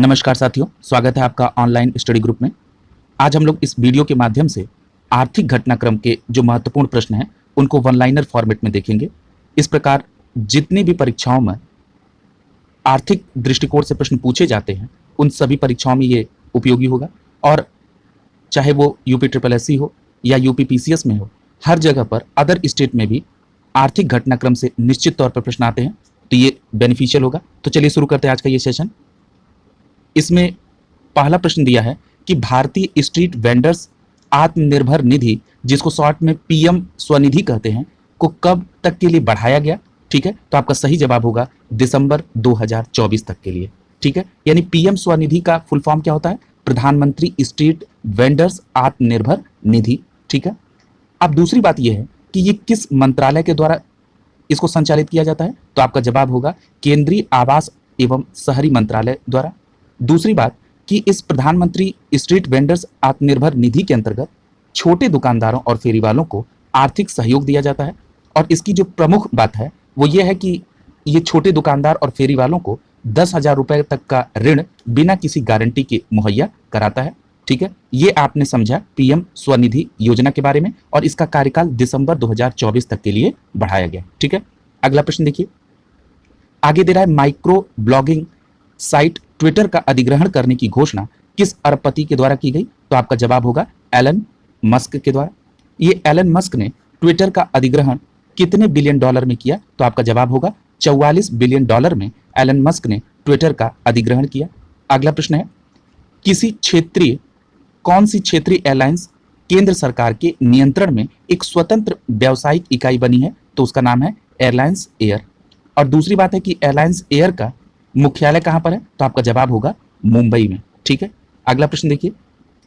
नमस्कार साथियों, स्वागत है आपका ऑनलाइन स्टडी ग्रुप में। आज हम लोग इस वीडियो के माध्यम से आर्थिक घटनाक्रम के जो महत्वपूर्ण प्रश्न हैं उनको वन लाइनर फॉर्मेट में देखेंगे। इस प्रकार जितनी भी परीक्षाओं में आर्थिक दृष्टिकोण से प्रश्न पूछे जाते हैं उन सभी परीक्षाओं में ये उपयोगी होगा, और चाहे वो UPSSC हो या UPPCS में हो, हर जगह पर अदर स्टेट में भी आर्थिक घटनाक्रम से निश्चित तौर पर प्रश्न आते हैं, तो ये बेनिफिशियल होगा। तो चलिए शुरू करते हैं आज का ये सेशन। इसमें पहला प्रश्न दिया है कि भारतीय स्ट्रीट वेंडर्स आत्मनिर्भर निधि, जिसको शॉर्ट में PM स्वनिधि कहते हैं, को कब तक के लिए बढ़ाया गया। ठीक है, तो आपका सही जवाब होगा दिसंबर 2024 तक के लिए। ठीक है, यानी PM स्वनिधि का फुल फॉर्म क्या होता है? प्रधानमंत्री स्ट्रीट वेंडर्स आत्मनिर्भर निधि। ठीक है, अब दूसरी बात यह है कि ये किस मंत्रालय के द्वारा इसको संचालित किया जाता है, तो आपका जवाब होगा केंद्रीय आवास एवं शहरी मंत्रालय द्वारा। दूसरी बात कि इस प्रधानमंत्री स्ट्रीट वेंडर्स आत्मनिर्भर निधि के अंतर्गत छोटे दुकानदारों और फेरी वालों को आर्थिक सहयोग दिया जाता है, और इसकी जो प्रमुख बात है वो ये है कि ये छोटे दुकानदार और फेरी वालों को 10,000 रुपए तक का ऋण बिना किसी गारंटी के मुहैया कराता है। ठीक है, ये आपने समझा PM स्वनिधि योजना के बारे में, और इसका कार्यकाल दिसंबर 2024 तक के लिए बढ़ाया गया। ठीक है, अगला प्रश्न देखिए, आगे दे रहा है माइक्रो ब्लॉगिंग साइट ट्विटर का अधिग्रहण करने की घोषणा किस अरबपति के द्वारा की गई, तो आपका जवाब होगा एलन मस्क के द्वारा। ये एलन मस्क ने ट्विटर का अधिग्रहण कितने बिलियन डॉलर में किया, तो आपका जवाब होगा 44 बिलियन डॉलर में एलन मस्क ने ट्विटर का अधिग्रहण किया। अगला प्रश्न है, कौन सी क्षेत्रीय एयरलाइंस केंद्र सरकार के नियंत्रण में एक स्वतंत्र व्यावसायिक इकाई बनी है, तो उसका नाम है एयरलाइंस एयर। और दूसरी बात है कि एयरलाइंस एयर का मुख्यालय कहां पर है, तो आपका जवाब होगा मुंबई में। ठीक है, अगला प्रश्न देखिए,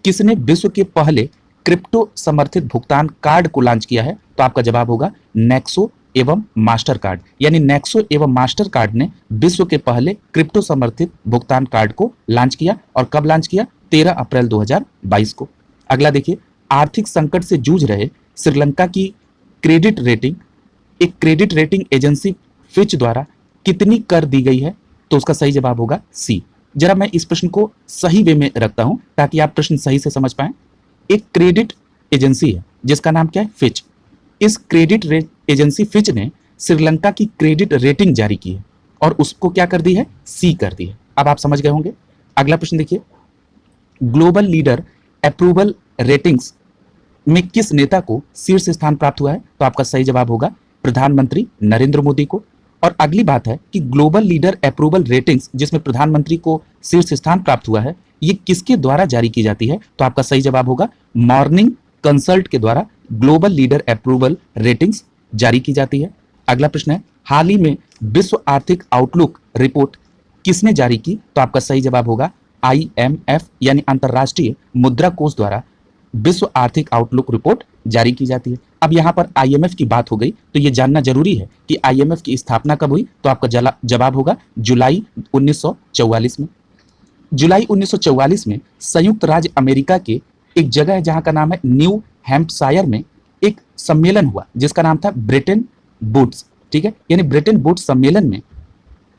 किसने विश्व के पहले क्रिप्टो समर्थित भुगतान कार्ड को लॉन्च किया है, तो आपका जवाब होगा नेक्सो एवं मास्टर कार्ड। यानी नेक्सो एवं मास्टर कार्ड ने विश्व के पहले क्रिप्टो समर्थित भुगतान कार्ड को लॉन्च किया, और कब लॉन्च किया? 13 अप्रैल 2022 को। अगला देखिए, आर्थिक संकट से जूझ रहे श्रीलंका की क्रेडिट रेटिंग एक क्रेडिट रेटिंग एजेंसी फिच द्वारा कितनी कर दी गई है, तो उसका सही जवाब होगा C। जरा मैं इस प्रश्न को सही वे में रखता हूं ताकि आप प्रश्न सही से समझ पाएं। एक क्रेडिट एजेंसी है जिसका नाम क्या है? फिच। इस क्रेडिट एजेंसी फिच ने श्रीलंका की क्रेडिट रेटिंग जारी की है और उसको क्या कर दी है? C कर दी है। अब आप समझ गए होंगे। अगला प्रश्न देखिए, ग्लोबल लीडर अप्रूवल रेटिंग्स में किस नेता को शीर्ष स्थान प्राप्त हुआ है, तो आपका सही जवाब होगा प्रधानमंत्री नरेंद्र मोदी को। और अगली बात है कि ग्लोबल लीडर अप्रूवल रेटिंग्स जिसमें प्रधानमंत्री को शीर्ष स्थान प्राप्त हुआ है, ये किसके द्वारा जारी की जाती है, तो आपका सही जवाब होगा मॉर्निंग कंसल्ट के द्वारा ग्लोबल लीडर अप्रूवल रेटिंग्स जारी की जाती है। अगला प्रश्न है, हाल ही में विश्व आर्थिक आउटलुक रिपोर्ट किसने जारी की, तो आपका सही जवाब होगा IMF यानी अंतरराष्ट्रीय मुद्रा कोष द्वारा विश्व आर्थिक आउटलुक रिपोर्ट जारी की जाती है। अब यहाँ पर IMF की बात हो गई तो ये जानना जरूरी है कि IMF की स्थापना कब हुई, तो आपका जवाब होगा जुलाई 1944 में। जुलाई 1944 में संयुक्त राज्य अमेरिका के एक जगह है जहाँ का नाम है न्यू हैम्पशायर में एक सम्मेलन हुआ जिसका नाम था ब्रेटन वुड्स। ठीक है, यानी ब्रेटन वुड्स सम्मेलन में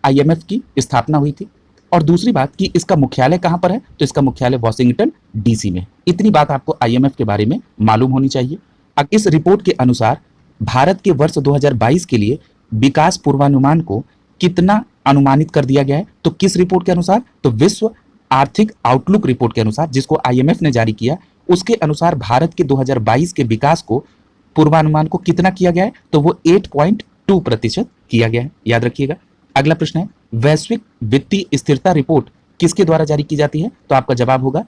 IMF की स्थापना हुई थी। और दूसरी बात कि इसका मुख्यालय कहां पर है, तो इसका मुख्यालय वाशिंगटन DC में। इतनी बात आपको IMF के बारे में मालूम होनी चाहिए। अब इस रिपोर्ट के अनुसार भारत के वर्ष 2022 के लिए विकास पूर्वानुमान को कितना अनुमानित कर दिया गया है, तो किस रिपोर्ट के अनुसार, तो विश्व आर्थिक आउटलुक रिपोर्ट के अनुसार जिसको IMF ने जारी किया, उसके अनुसार भारत के 2022 के विकास को पूर्वानुमान को कितना किया गया है, तो वो 8.2% किया गया है, याद रखिएगा। अगला प्रश्न है, वैश्विक वित्तीय स्थिरता रिपोर्ट किसके द्वारा जारी की जाती है, तो आपका जवाब होगा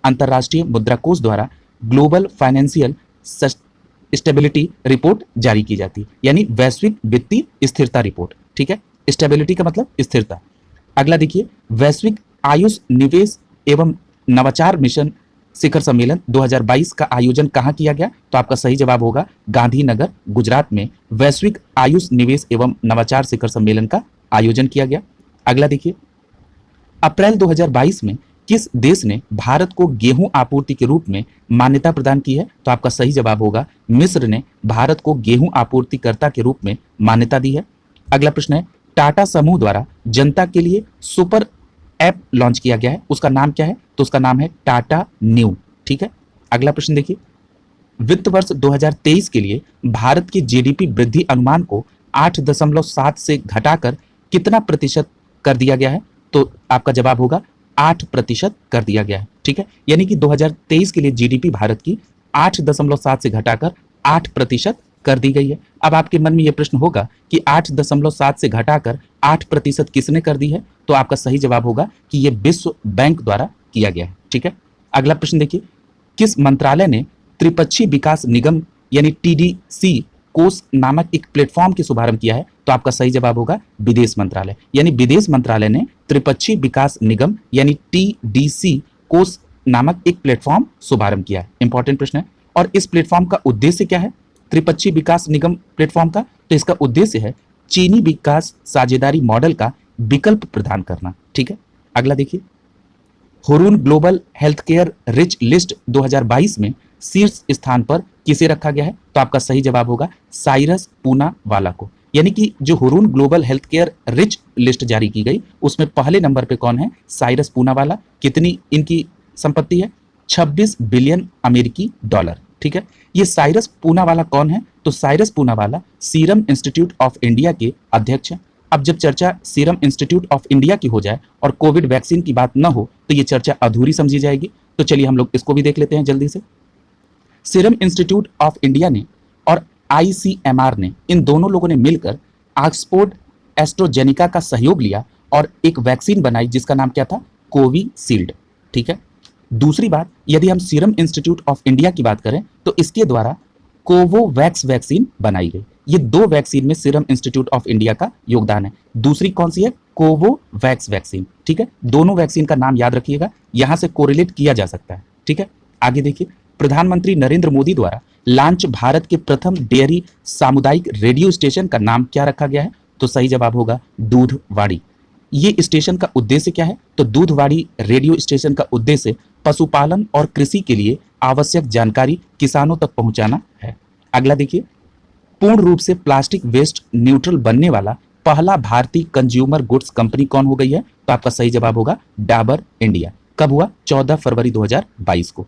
अंतरराष्ट्रीय मुद्रा कोष द्वारा ग्लोबल फाइनेंशियल स्टेबिलिटी रिपोर्ट जारी की जाती है, यानी वैश्विक वित्तीय स्थिरता रिपोर्ट। ठीक है, स्टेबिलिटी का मतलब स्थिरता। अगला देखिए, वैश्विक आयुष निवेश एवं नवाचार मिशन शिखर सम्मेलन 2022 का आयोजन कहाँ किया गया, तो आपका सही जवाब होगा गांधीनगर गुजरात में वैश्विक आयुष निवेश एवं नवाचार शिखर सम्मेलन का आयोजन किया गया। अगला देखिए, अप्रैल 2022 में किस देश ने भारत को गेहूं आपूर्ति के रूप में मान्यता प्रदान की है, तो आपका सही जवाब होगा मिस्र ने भारत को गेहूं आपूर्तिकर्ता के रूप में मान्यता दी है। अगला प्रश्न है, टाटा समूह द्वारा जनता के लिए सुपर ऐप लॉन्च किया गया है, उसका नाम क्या है? तो उसका नाम है टाटा न्यू। ठीक है, अगला प्रश्न देखिए, वित्त वर्ष 2023 के लिए भारत की जीडीपी वृद्धि अनुमान को 8.7 से घटाकर कितना प्रतिशत कर दिया गया है? तो आपका जवाब होगा 8% कर दिया गया है। ठीक है, यानी कि 2023 के लिए जीडीपी भारत की 8.7 से घटाकर 8% कर दी गई है। अब आपके मन में यह प्रश्न होगा कि 8.7 से घटाकर 8% किसने कर दी है? तो आपका सही जवाब होगा कि यह विश्व बैंक द्वारा किया गया है। ठीक है, अगला प्रश्न देखिए, किस मंत्रालय ने त्रिपक्षीय विकास निगम यानी टीडीसी कोष नामक एक प्लेटफॉर्म की शुभारंभ किया है? तो आपका सही जवाब होगा विदेश मंत्रालय, यानी विदेश मंत्रालय ने त्रिपक्षीय विकास निगम यानी टीडीसी कोष नामक एक प्लेटफॉर्म शुभारंभ किया है। इंपॉर्टेंट प्रश्न है। और इस प्लेटफॉर्म का उद्देश्य क्या है? त्रिपक्षीय विकास निगम प्लेटफॉर्म का, तो इसका उद्देश्य है चीनी विकास साझेदारी मॉडल का विकल्प प्रदान करना। ठीक है, अगला देखिए, Hurun global health care rich list 2022 में शीर्ष स्थान पर किसे रखा गया है? तो आपका सही जवाब होगा साइरस पूनावाला को, यानी कि जो Hurun global health care rich list जारी की गई उसमें पहले नंबर पे कौन है? साइरस पूनावाला। कितनी इनकी संपत्ति है? 26 बिलियन अमेरिकी डॉलर। ठीक है, ये साइरस पूनावाला कौन है? तो Cyrus Poonawalla serum institute of India के अध्यक्ष हैं। अब जब चर्चा सीरम इंस्टीट्यूट ऑफ इंडिया की हो जाए और कोविड वैक्सीन की बात न हो तो ये चर्चा अधूरी समझी जाएगी। तो चलिए हम लोग इसको भी देख लेते हैं जल्दी से। सीरम इंस्टीट्यूट ऑफ इंडिया ने और आईसीएमआर ने, इन दोनों लोगों ने मिलकर ऑक्सफोर्ड एस्ट्राजेनेका का सहयोग लिया और एक वैक्सीन बनाई जिसका नाम क्या था? कोविशील्ड। ठीक है, दूसरी बात, यदि हम सीरम इंस्टीट्यूट ऑफ इंडिया की बात करें तो इसके द्वारा कोवोवैक्स वैक्सीन बनाई गई। ये दो वैक्सीन में सीरम इंस्टीट्यूट ऑफ इंडिया का योगदान है। दूसरी कौन सी है? Covovax vaccine. ठीक है, दोनों वैक्सीन का नाम याद रखिएगा, यहां से कोरिलेट किया जा सकता है। ठीक है, आगे देखिए, प्रधानमंत्री नरेंद्र मोदी द्वारा लॉन्च भारत के प्रथम डेयरी सामुदायिक रेडियो स्टेशन का नाम क्या रखा गया है? तो सही जवाब होगा दूधवाड़ी। ये स्टेशन का उद्देश्य क्या है? तो दूधवाड़ी रेडियो स्टेशन का उद्देश्य पशुपालन और कृषि के लिए आवश्यक जानकारी किसानों तक पहुंचाना है। अगला देखिए, पूर्ण रूप से प्लास्टिक वेस्ट न्यूट्रल बनने वाला पहला भारतीय कंज्यूमर गुड्स कंपनी कौन हो गई है? तो आपका सही जवाब होगा डाबर इंडिया। कब हुआ? 14 फरवरी 2022 को।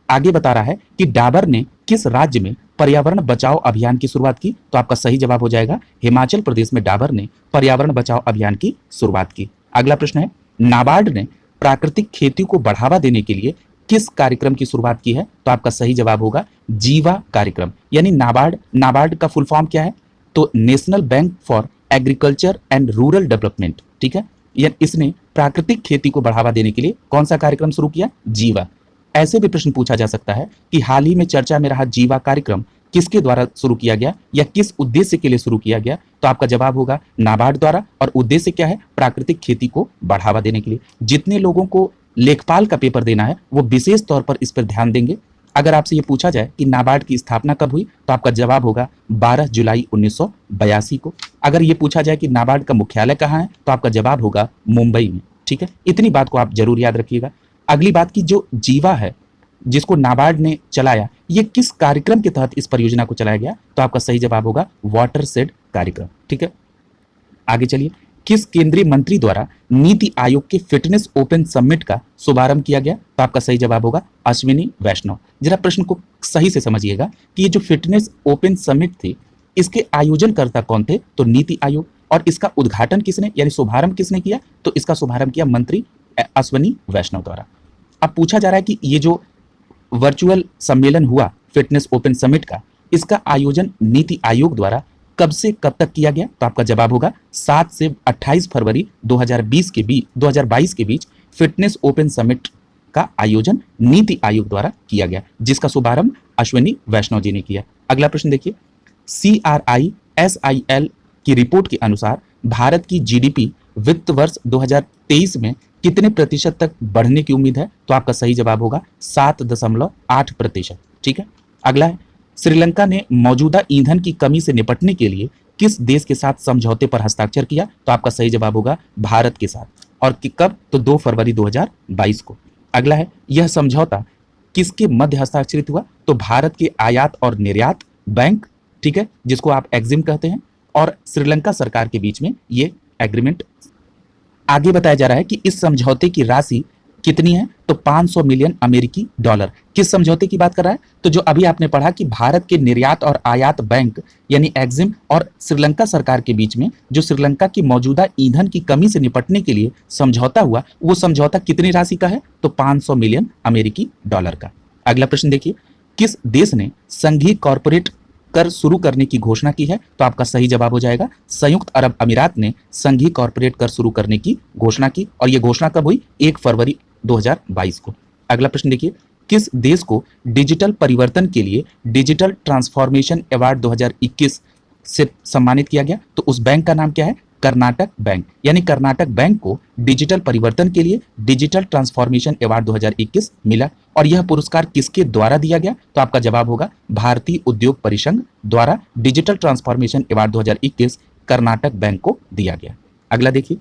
आगे बता रहा है कि डाबर ने किस राज्य में पर्यावरण बचाओ अभियान की शुरुआत की? तो आपका सही जवाब हो जाएगा हिमाचल प्रदेश में डाबर ने पर्यावरण बचाओ अभियान की शुरुआत की। अगला प्रश्न है, नाबार्ड ने प्राकृतिक खेती को बढ़ावा देने के लिए किस कार्यक्रम की शुरुआत की है? तो आपका सही जवाब होगा जीवा कार्यक्रम, यानी नाबार्ड का फुल फॉर्म क्या है? तो national bank for agriculture and rural development. ठीक है, इसने प्राकृतिक खेती को बढ़ावा देने के लिए कौन सा कार्यक्रम शुरू किया? जीवा। ऐसे भी प्रश्न पूछा जा सकता है कि हाल ही में चर्चा में रहा जीवा कार्यक्रम किसके द्वारा शुरू किया गया या किस उद्देश्य के लिए शुरू किया गया? तो आपका जवाब होगा नाबार्ड द्वारा। और उद्देश्य क्या है? प्राकृतिक खेती को बढ़ावा देने के लिए। जितने लोगों को लेखपाल का पेपर देना है वो विशेष तौर पर इस पर ध्यान देंगे। अगर आपसे ये पूछा जाए कि नाबार्ड की स्थापना कब हुई तो आपका जवाब होगा 12 जुलाई 1982 को। अगर ये पूछा जाए कि नाबार्ड का मुख्यालय कहाँ है तो आपका जवाब होगा मुंबई में। ठीक है, इतनी बात को आप जरूर याद रखिएगा। अगली बात की जो जीवा है जिसको नाबार्ड ने चलाया, ये किस कार्यक्रम के तहत इस परियोजना को चलाया गया? तो आपका सही जवाब होगा वाटर शेड कार्यक्रम। ठीक है, आगे चलिए, किस केंद्रीय मंत्री द्वारा नीति आयोग के फिटनेस ओपन समिट का शुभारंभ किया गया? तो आपका सही जवाब होगा अश्विनी वैष्णव। जरा प्रश्न को सही से समझिएगा कि ये जो फिटनेस ओपन समिट थी इसके आयोजनकर्ता कौन थे? तो नीति आयोग। और इसका उद्घाटन किसने यानी शुभारंभ किसने किया? तो इसका शुभारंभ किया मंत्री अश्विनी वैष्णव द्वारा। अब पूछा जा रहा है कि ये जो वर्चुअल सम्मेलन हुआ फिटनेस ओपन समिट का, इसका आयोजन नीति आयोग द्वारा कब से कब तक किया गया? तो आपका जवाब होगा 7 से 28 फरवरी 2022 के बीच फिटनेस ओपन समिट का आयोजन नीति आयोग द्वारा किया गया, जिसका शुभारंभ अश्विनी वैष्णव जी ने किया। अगला प्रश्न देखिए, CRISIL की रिपोर्ट के अनुसार भारत की जीडीपी वित्त वर्ष 2023 में कितने प्रतिशत तक बढ़ने की उम्मीद है? तो आपका सही जवाब होगा 7.8%। ठीक है, अगला है, श्रीलंका ने मौजूदा ईंधन की कमी से निपटने के लिए किस देश के साथ समझौते पर हस्ताक्षर किया? तो आपका सही जवाब होगा भारत के साथ। और कब? तो 2 फरवरी 2022 को। अगला है, यह समझौता किसके मध्य हस्ताक्षरित हुआ? तो भारत के आयात और निर्यात बैंक, ठीक है, जिसको आप एक्जिम कहते हैं, और श्रीलंका सरकार के बीच में ये एग्रीमेंट। आगे बताया जा रहा है कि इस समझौते की राशि कितनी है, तो 500 मिलियन अमेरिकी डॉलर। किस समझौते की बात कर रहा है, तो जो अभी आपने पढ़ा कि भारत के निर्यात और आयात बैंक यानी एक्जिम और श्रीलंका सरकार के बीच में जो श्रीलंका की मौजूदा ईंधन की कमी से निपटने के लिए समझौता हुआ, वो समझौता कितनी राशि का है, तो 500 मिलियन अमेरिकी डॉलर का। अगला प्रश्न देखिए, किस देश ने संघीय कॉर्पोरेट कर शुरू करने की घोषणा की है, तो आपका सही जवाब हो जाएगा संयुक्त अरब अमीरात ने संघीय कॉर्पोरेट कर शुरू करने की घोषणा की, और यह घोषणा कब हुई, 1 फरवरी 2022 को। अगला प्रश्न देखिए, किस देश को डिजिटल परिवर्तन के लिए डिजिटल ट्रांसफॉर्मेशन अवार्ड 2021 से सम्मानित किया गया, तो उस बैंक का नाम क्या है, कर्नाटक बैंक। यानी कर्नाटक बैंक को डिजिटल परिवर्तन के लिए डिजिटल ट्रांसफॉर्मेशन अवार्ड 2021 मिला, और यह पुरस्कार किसके द्वारा दिया गया, तो आपका जवाब होगा भारतीय उद्योग परिसंघ द्वारा digital transformation award 2021 Karnataka bank को दिया गया। अगला देखिए,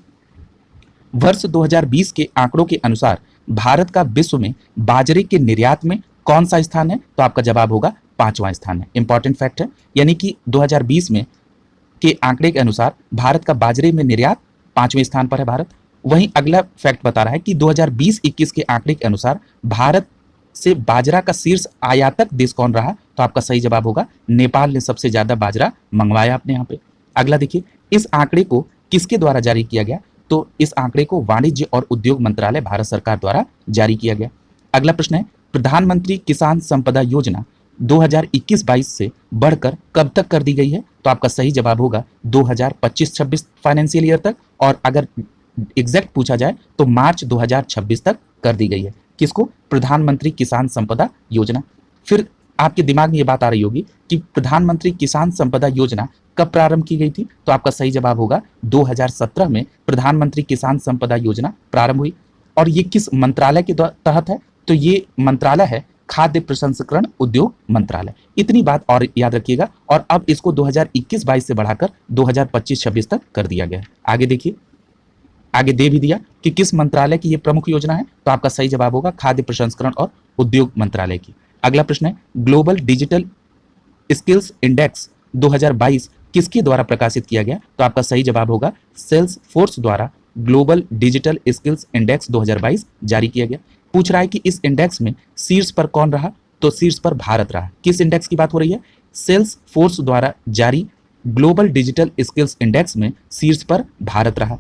वर्ष 2020 के आंकड़ों के अनुसार भारत का विश्व में बाजरे के निर्यात में कौन सा स्थान है, तो आपका जवाब होगा 5वां स्थान है। इंपॉर्टेंट फैक्ट है, यानी कि 2020 में के आंकड़े के अनुसार भारत का बाजरे में निर्यात 5वें स्थान पर है भारत। वहीं अगला फैक्ट बता रहा है कि 2020-21 के आंकड़े के अनुसार भारत से बाजरा का शीर्ष आयातक देश कौन रहा, तो आपका सही जवाब होगा नेपाल ने सबसे ज्यादा बाजरा मंगवाया अपने यहाँ पे। अगला देखिए, इस आंकड़े को किसके द्वारा जारी किया गया, तो इस आंकड़े को वाणिज्य और उद्योग मंत्रालय भारत सरकार द्वारा जारी किया गया। अगला प्रश्न है, प्रधानमंत्री किसान संपदा योजना 2021-22 से बढ़कर कब तक कर दी गई है, तो आपका सही जवाब होगा 2025-26 फाइनेंशियल ईयर तक, और अगर एग्जैक्ट पूछा जाए तो मार्च 2026 तक कर दी गई है। किसको, प्रधानमंत्री किसान संपदा योजना। फिर आपके दिमाग में ये बात आ रही होगी कि प्रधानमंत्री किसान संपदा योजना कब प्रारंभ की गई थी, तो आपका सही जवाब होगा 2017 में प्रधानमंत्री किसान संपदा योजना प्रारंभ हुई। और ये किस मंत्रालय के तहत है, तो ये मंत्रालय है खाद्य प्रसंस्करण उद्योग मंत्रालय। इतनी बात और याद रखिएगा, और अब इसको 2021-22 से बढ़ाकर 2025-26 तक कर दिया गया है। आगे देखिए, आगे दे भी दिया कि किस मंत्रालय की ये प्रमुख योजना है, तो आपका सही जवाब होगा खाद्य प्रसंस्करण और उद्योग मंत्रालय की। अगला प्रश्न है, ग्लोबल डिजिटल स्किल्स इंडेक्स 2022 किसके द्वारा प्रकाशित किया गया, तो आपका सही जवाब होगा सेल्स फोर्स द्वारा ग्लोबल डिजिटल स्किल्स इंडेक्स 2022 जारी किया गया। पूछ रहा है कि इस इंडेक्स में शीर्ष पर कौन रहा, तो शीर्ष पर भारत रहा। किस इंडेक्स की बात हो रही है, सेल्स फोर्स द्वारा जारी ग्लोबल डिजिटल स्किल्स इंडेक्स में शीर्ष पर भारत रहा।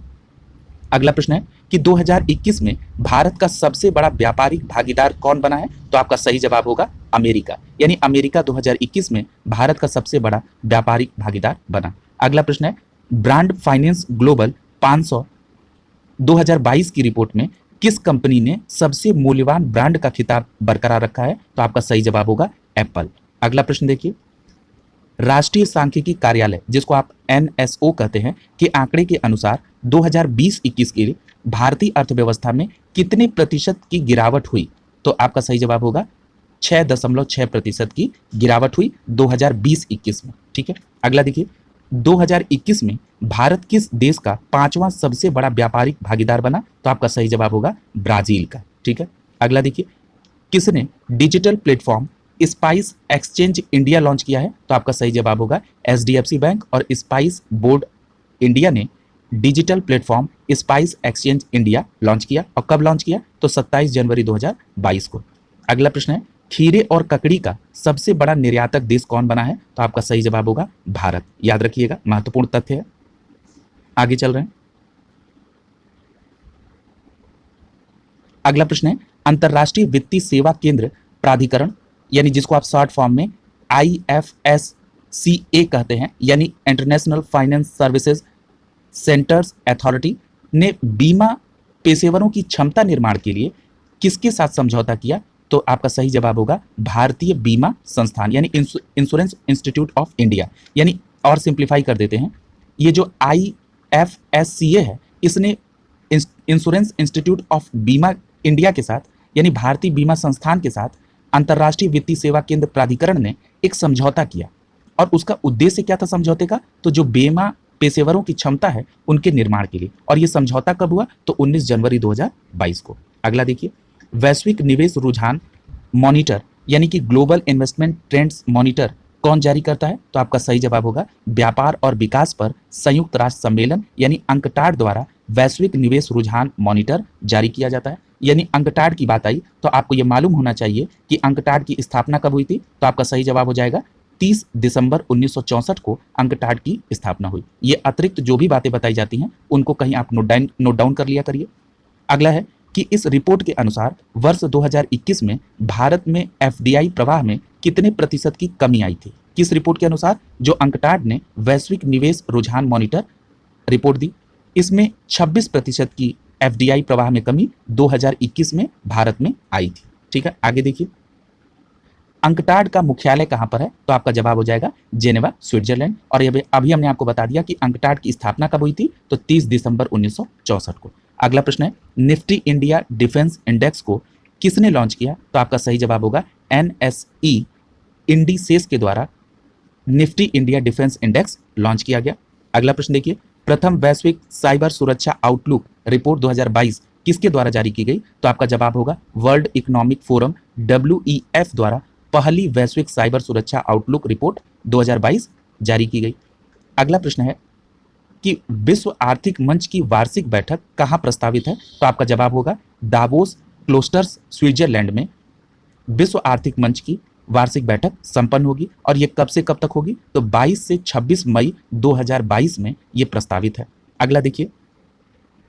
अगला प्रश्न है कि 2021 में भारत का सबसे बड़ा व्यापारिक भागीदार कौन बना है, तो आपका सही जवाब होगा अमेरिका। यानी अमेरिका 2021 में भारत का सबसे बड़ा व्यापारिक भागीदार बना। अगला प्रश्न है, ब्रांड फाइनेंस ग्लोबल 500 2022 की रिपोर्ट में किस कंपनी ने सबसे मूल्यवान ब्रांड का खिताब बरकरार रखा है, तो आपका सही जवाब होगा एप्पल। अगला प्रश्न देखिए, राष्ट्रीय सांख्यिकी कार्यालय जिसको आप NSO कहते हैं के आंकड़े के अनुसार 2020-21 के लिए भारतीय अर्थव्यवस्था में कितने प्रतिशत की गिरावट हुई, तो आपका सही जवाब होगा 6.6% की गिरावट हुई 2020-21 में। ठीक है, अगला देखिए, 2021 में भारत किस देश का 5वां सबसे बड़ा व्यापारिक भागीदार बना, तो आपका सही जवाब होगा ब्राजील का। ठीक है, अगला देखिए, किसने digital platform spice exchange India launch किया है, तो आपका सही जवाब होगा HDFC बैंक और स्पाइस बोर्ड इंडिया ने digital platform spice exchange India launch किया। और कब लॉन्च किया, तो 27 जनवरी 2022 को। अगला प्रश्न है, खीरे और ककड़ी का सबसे बड़ा निर्यातक देश कौन बना है, तो आपका सही जवाब होगा भारत। याद रखिएगा, महत्वपूर्ण तथ्य है। आगे चल रहे हैं, अगला प्रश्न है, अंतरराष्ट्रीय वित्तीय सेवा केंद्र प्राधिकरण यानी जिसको आप शॉर्ट फॉर्म में IFSCA कहते हैं, यानी international finance services centres authority ने बीमा पेशेवरों की क्षमता निर्माण के लिए किसके साथ समझौता किया, तो आपका सही जवाब होगा भारतीय बीमा संस्थान यानी इंश्योरेंस इंस्टीट्यूट ऑफ इंडिया। यानी और सिंप्लीफाई कर देते हैं, ये जो IFSCA है इसने इंश्योरेंस इंस्टीट्यूट ऑफ बीमा इंडिया के साथ यानी भारतीय बीमा संस्थान के साथ अंतर्राष्ट्रीय वित्तीय सेवा केंद्र प्राधिकरण ने एक समझौता किया। और उसका उद्देश्य क्या था समझौते का, तो जो बीमा पेशेवरों की क्षमता है उनके निर्माण के लिए। और ये समझौता कब हुआ, तो 19 जनवरी 2022 को। अगला देखिए, वैश्विक निवेश रुझान मॉनिटर यानी कि ग्लोबल इन्वेस्टमेंट ट्रेंड्स मॉनिटर कौन जारी करता है? तो आपका सही जवाब होगा व्यापार और विकास पर संयुक्त राष्ट्र सम्मेलन यानी अंकटाड द्वारा वैश्विक निवेश रुझान मॉनिटर जारी किया जाता है। यानी अंकटाड की बात आई तो आपको यह मालूम होना चाहिए कि अंकटाड की स्थापना कब हुई थी। तो आपका सही जवाब हो जाएगा 30 दिसंबर 1964 को अंकटाड की स्थापना हुई। ये अतिरिक्त जो भी बातें बताई जाती हैं उनको कहीं आप नोट डाउन कर लिया करिए। अगला है कि इस रिपोर्ट के अनुसार वर्ष 2021 में भारत में एफडीआई प्रवाह में कितने प्रतिशत की कमी आई थी? किस रिपोर्ट के अनुसार? जो अंकटाड ने वैश्विक निवेश रुझान मॉनिटर रिपोर्ट दी, इसमें 26% की एफडीआई प्रवाह में कमी 2021 में भारत में आई थी। ठीक है, आगे देखिए, अंकटाड का मुख्यालय कहां पर है? तो आपका जवाब हो जाएगा जेनेवा, स्विट्जरलैंड। और ये अभी हमने आपको बता दिया कि अंकटाड की स्थापना कब हुई थी, तो 30 दिसंबर 1964 को। अगला प्रश्न है, निफ्टी इंडिया डिफेंस इंडेक्स को किसने लॉन्च किया? तो आपका सही जवाब होगा एनएसई इंडिसेस के द्वारा Nifty India defence index launch किया गया। अगला प्रश्न देखिए, प्रथम वैश्विक साइबर सुरक्षा आउटलुक रिपोर्ट 2022 किसके द्वारा जारी की गई? तो आपका जवाब होगा वर्ल्ड इकोनॉमिक फोरम WEF द्वारा पहली वैश्विक साइबर सुरक्षा आउटलुक रिपोर्ट 2022 जारी की गई। अगला प्रश्न है कि विश्व आर्थिक मंच की वार्षिक बैठक कहां प्रस्तावित है? तो आपका जवाब होगा दावोस क्लोस्टर्स, स्विट्जरलैंड में विश्व आर्थिक मंच की वार्षिक बैठक संपन्न होगी। और ये कब से कब तक होगी? तो 22 से 26 मई 2022 में ये प्रस्तावित है। अगला देखिए,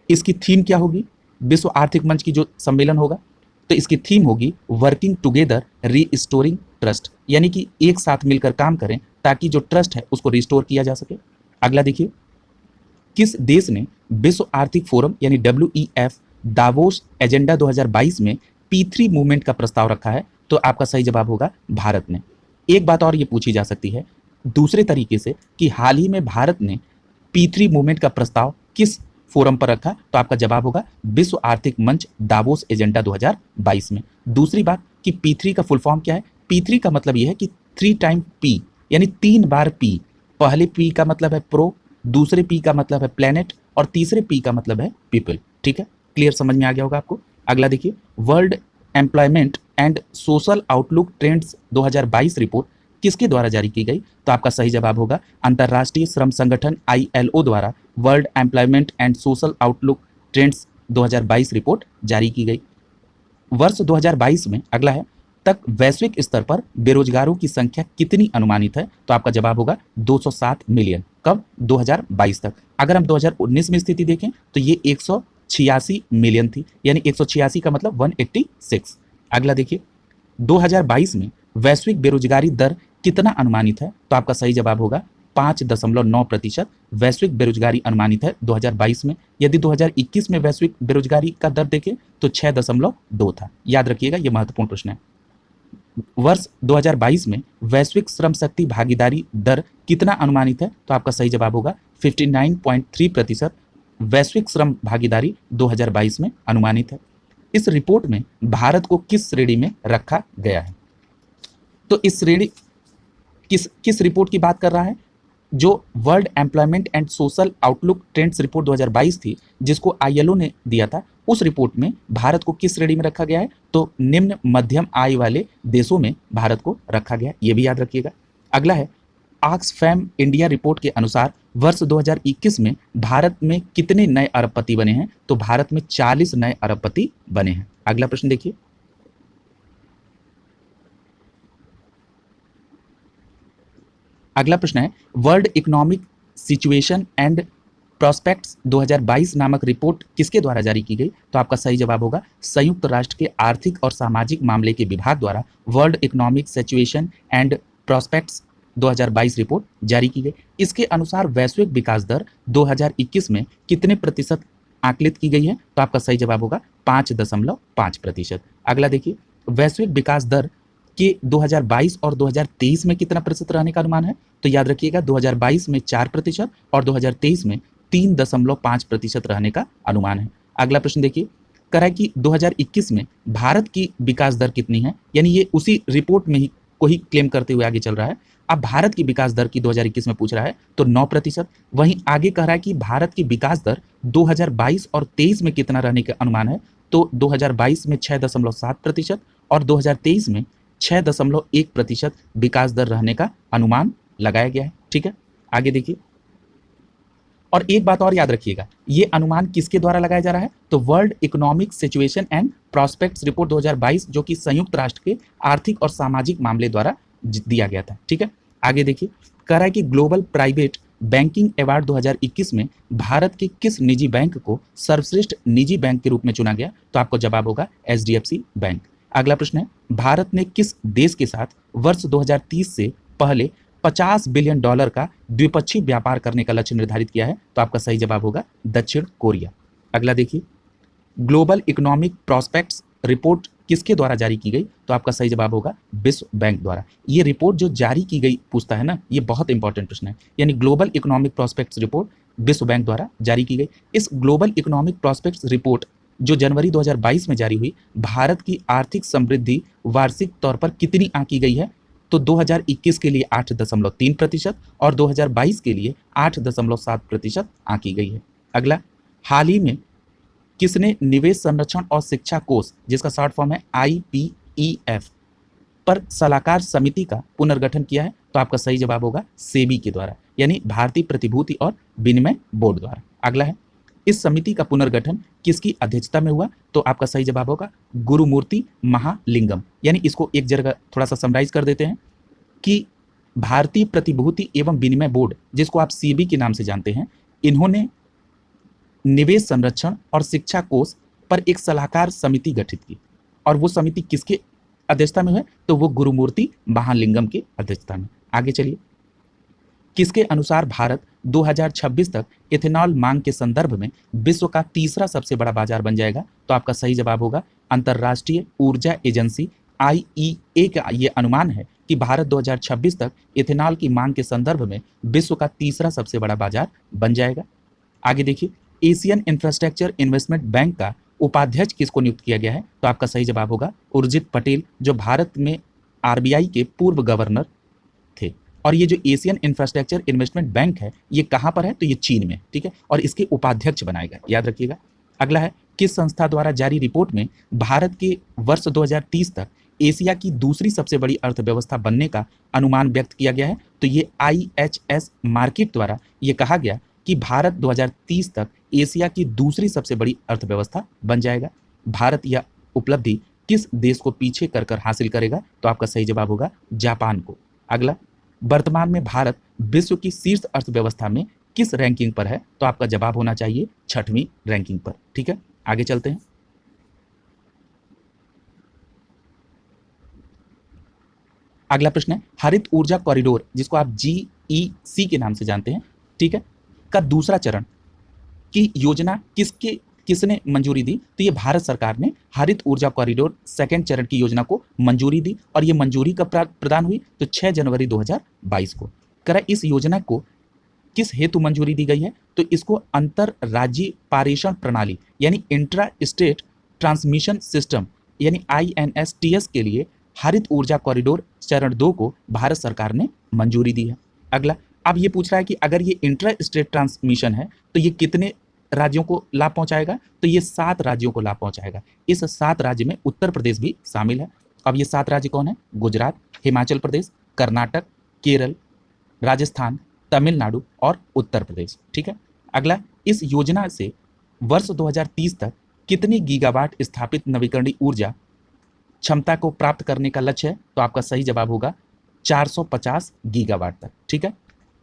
इसकी थीम क्या होगी? विश्व आर्थिक मंच की जो सम्मेलन होगा तो इसकी थीम होगी वर्किंग टुगेदर रीस्टोरिंग ट्रस्ट, यानी कि एक साथ मिलकर काम करें ताकि जो ट्रस्ट है उसको रिस्टोर किया जा सके। अगला देखिए, किस देश ने विश्व आर्थिक फोरम यानी WEF दावोस एजेंडा 2022 में P3 मूवमेंट का प्रस्ताव रखा है? तो आपका सही जवाब होगा भारत ने। एक बात और ये पूछी जा सकती है दूसरे तरीके से कि हाल ही में भारत ने P3 मूवमेंट का प्रस्ताव किस फोरम पर रखा? तो आपका जवाब होगा विश्व आर्थिक मंच दावोस एजेंडा 2022 में। दूसरी बात कि P3 का फुल फॉर्म क्या है? P3 का मतलब यह है कि 3 टाइम P, यानी 3 बार P। पहले P का मतलब है प्रो, दूसरे P का मतलब है प्लेनेट और तीसरे P का मतलब है पीपल। ठीक है, क्लियर समझ में आ गया होगा आपको। अगला देखिए, world employment and social outlook trends 2022 report किसके द्वारा जारी की गई? तो आपका सही जवाब होगा अंतर्राष्ट्रीय श्रम संगठन ILO द्वारा world employment and social outlook trends 2022 report जारी की गई। वर्ष 2022 में अगला है तक वैश्विक स्तर पर बेरोजगारों की संख्या कितनी अनुमानित है? तो आपका जवाब होगा 207 मिलियन। कब? 2022 तक। अगर हम 2019 में स्थिति देखें तो ये 186 मिलियन थी, यानी 186 का मतलब 186। अगला देखिए, 2022 में वैश्विक बेरोजगारी दर कितना अनुमानित है? तो आपका सही जवाब होगा 5.9% वैश्विक बेरोजगारी अनुमानित है 2022 में। यदि 2021 में वैश्विक बेरोजगारी का दर देखें तो 6.2 था। याद रखिएगा, ये महत्वपूर्ण प्रश्न है। वर्ष 2022 में वैश्विक श्रम शक्ति भागीदारी दर कितना अनुमानित है? तो आपका सही जवाब होगा 59.3% वैश्विक श्रम भागीदारी 2022 में अनुमानित है। इस रिपोर्ट में भारत को किस श्रेणी में रखा गया है? तो इस श्रेणी किस रिपोर्ट की बात कर रहा है? जो world employment and social outlook trends report 2022 थी, जिसको ILO ने दिया था, उस रिपोर्ट में भारत को किस श्रेणी में रखा गया है? तो निम्न मध्यम आय वाले देशों में भारत को रखा गया है, ये भी याद रखिएगा। अगला है ऑक्सफैम इंडिया रिपोर्ट के अनुसार वर्ष 2021 में भारत में कितने नए अरबपति बने हैं? तो भारत में 40 नए अरबपति बने हैं। अगला प्रश्न देखिए, अगला प्रश्न है world economic situation and prospects 2022 नामक रिपोर्ट किसके द्वारा जारी की गई? तो आपका सही जवाब होगा संयुक्त राष्ट्र के आर्थिक और सामाजिक मामले के विभाग द्वारा world economic situation and prospects 2022 report जारी की गई। इसके अनुसार वैश्विक विकास दर 2021 में कितने प्रतिशत आकलित की गई है? तो आपका सही जवाब होगा 5.5%। अगला देखिए, वैश्विक विकास दर कि 2022 और 2023 में कितना प्रतिशत रहने का अनुमान है? तो याद रखिएगा 2022 में 4% और 2023 में 3.5% रहने का अनुमान है। अगला प्रश्न देखिए, कह रहा है कि 2021 में भारत की विकास दर कितनी है, यानी ये उसी रिपोर्ट में ही को ही क्लेम करते हुए आगे चल रहा है। अब भारत की विकास दर की 2021 में पूछ रहा है तो 9%। वहीं आगे कह रहा है कि भारत की विकास दर 2022 और 23 में कितना रहने का अनुमान है? तो 2022 में 6.7% और 2023 में 6.1% विकास दर रहने का अनुमान लगाया गया है। ठीक है, आगे देखिए। और एक बात और याद रखिएगा, ये अनुमान किसके द्वारा लगाया जा रहा है? तो world economic situation and prospects report 2022, जो कि संयुक्त राष्ट्र के आर्थिक और सामाजिक मामले द्वारा दिया गया था। ठीक है, आगे देखिए। कह रहा है कि ग्लोबल प्राइवेट बैंकिंग अवार्ड 2021 में भारत के किस निजी बैंक को सर्वश्रेष्ठ निजी बैंक के रूप में चुना गया? तो आपको जवाब होगा HDFC बैंक। अगला प्रश्न है, भारत ने किस देश के साथ वर्ष 2030 से पहले $50 बिलियन का द्विपक्षीय व्यापार करने का लक्ष्य निर्धारित किया है? तो आपका सही जवाब होगा दक्षिण कोरिया। अगला देखिए, ग्लोबल इकोनॉमिक प्रॉस्पेक्ट्स रिपोर्ट किसके द्वारा जारी की गई? तो आपका सही जवाब होगा विश्व बैंक द्वारा। ये रिपोर्ट जो जारी की गई पूछता है ना, ये बहुत इंपॉर्टेंट प्रश्न है। यानी ग्लोबल इकोनॉमिक प्रॉस्पेक्ट्स रिपोर्ट विश्व बैंक द्वारा जारी की गई। इस ग्लोबल इकोनॉमिक प्रॉस्पेक्ट्स रिपोर्ट जो जनवरी 2022 में जारी हुई, भारत की आर्थिक समृद्धि वार्षिक तौर पर कितनी आंकी गई है? तो 2021 के लिए 8.3% और 2022 के लिए 8.7% आंकी गई है। अगला, हाल ही में किसने निवेश संरक्षण और शिक्षा कोष, जिसका शॉर्ट फॉर्म है IPEF, पर सलाहकार समिति का पुनर्गठन किया है? तो आपका सही जवाब होगा सेबी के द्वारा, यानी भारतीय प्रतिभूति और विनिमय बोर्ड द्वारा। अगला है, इस समिति का पुनर्गठन किसकी अध्यक्षता में हुआ? तो आपका सही जवाब होगा गुरुमूर्ति महालिंगम। यानी इसको एक जगह थोड़ा सा समराइज कर देते हैं कि भारतीय प्रतिभूति एवं विनिमय बोर्ड, जिसको आप सेबी के नाम से जानते हैं, इन्होंने निवेश संरक्षण और शिक्षा कोष पर एक सलाहकार समिति गठित की, और वो समिति किसके अध्यक्षता में है? तो वो गुरुमूर्ति महालिंगम की अध्यक्षता में। आगे चलिए, किसके अनुसार भारत 2026 तक इथेनॉल मांग के संदर्भ में विश्व का तीसरा सबसे बड़ा बाजार बन जाएगा? तो आपका सही जवाब होगा अंतर्राष्ट्रीय ऊर्जा एजेंसी IEA का ये अनुमान है कि भारत 2026 तक इथेनॉल की मांग के संदर्भ में विश्व का तीसरा सबसे बड़ा बाजार बन जाएगा। आगे देखिए, एशियन इंफ्रास्ट्रक्चर इन्वेस्टमेंट बैंक का उपाध्यक्ष किसको नियुक्त किया गया है? तो आपका सही जवाब होगा उर्जित पटेल, जो भारत में RBI के पूर्व गवर्नर थे। और ये जो एशियन इंफ्रास्ट्रक्चर इन्वेस्टमेंट बैंक है, ये कहाँ पर है? तो ये चीन में। ठीक है, और इसके उपाध्यक्ष बनाएगा, याद रखिएगा। अगला है, किस संस्था द्वारा जारी रिपोर्ट में भारत के वर्ष 2030 तक एशिया की दूसरी सबसे बड़ी अर्थव्यवस्था बनने का अनुमान व्यक्त किया गया है? तो ये IHS मार्केट द्वारा ये कहा गया कि भारत 2030 तक एशिया की दूसरी सबसे बड़ी अर्थव्यवस्था बन जाएगा। भारत यह उपलब्धि किस देश को पीछे कर हासिल करेगा? तो आपका सही जवाब होगा जापान को। अगला, वर्तमान में भारत विश्व की शीर्ष अर्थव्यवस्था में किस रैंकिंग पर है? तो आपका जवाब होना चाहिए 6वीं रैंकिंग पर। ठीक है, आगे चलते हैं। अगला प्रश्न है, हरित ऊर्जा कॉरिडोर, जिसको आप GEC के नाम से जानते हैं, ठीक है, का दूसरा चरण की योजना किसने मंजूरी दी? तो ये भारत सरकार ने हरित ऊर्जा कॉरिडोर सेकंड चरण की योजना को मंजूरी दी, और ये मंजूरी कब प्रदान हुई? तो 6 जनवरी 2022 को। करा इस योजना को किस हेतु मंजूरी दी गई है? तो इसको अंतर राज्य पारेषण प्रणाली यानी इंट्रा स्टेट ट्रांसमिशन सिस्टम यानी INSTS के लिए हरित ऊर्जा कॉरिडोर चरण 2 को भारत सरकार ने मंजूरी दी है। अगला, अब ये पूछ रहा है कि अगर ये इंट्रा स्टेट ट्रांसमिशन है तो ये कितने राज्यों को लाभ पहुंचाएगा? तो ये 7 राज्यों को लाभ पहुंचाएगा। इस 7 राज्य में उत्तर प्रदेश भी शामिल है। अब ये 7 राज्य कौन है? गुजरात, हिमाचल प्रदेश, कर्नाटक, केरल, राजस्थान, तमिलनाडु और उत्तर प्रदेश। ठीक है, अगला, इस योजना से वर्ष 2030 तक कितनी गीगावाट स्थापित नवीकरणीय ऊर्जा क्षमता को प्राप्त करने का लक्ष्य है? तो आपका सही जवाब होगा 450 गीगावाट तक। ठीक है,